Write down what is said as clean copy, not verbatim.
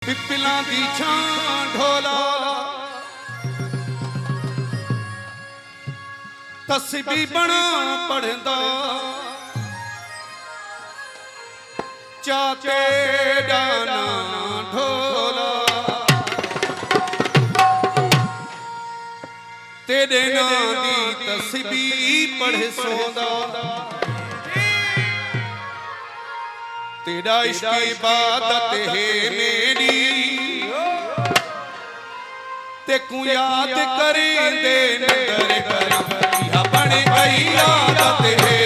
पिपला दी छां ढोला तस्बी बना पढ़दा चाते डाना ढोला तेरे नां दी तस्बी पढ़ सोंदा तेरा इश्क इबादत है मेरी ते कु याद करें दे नदर कर बन गई आदत है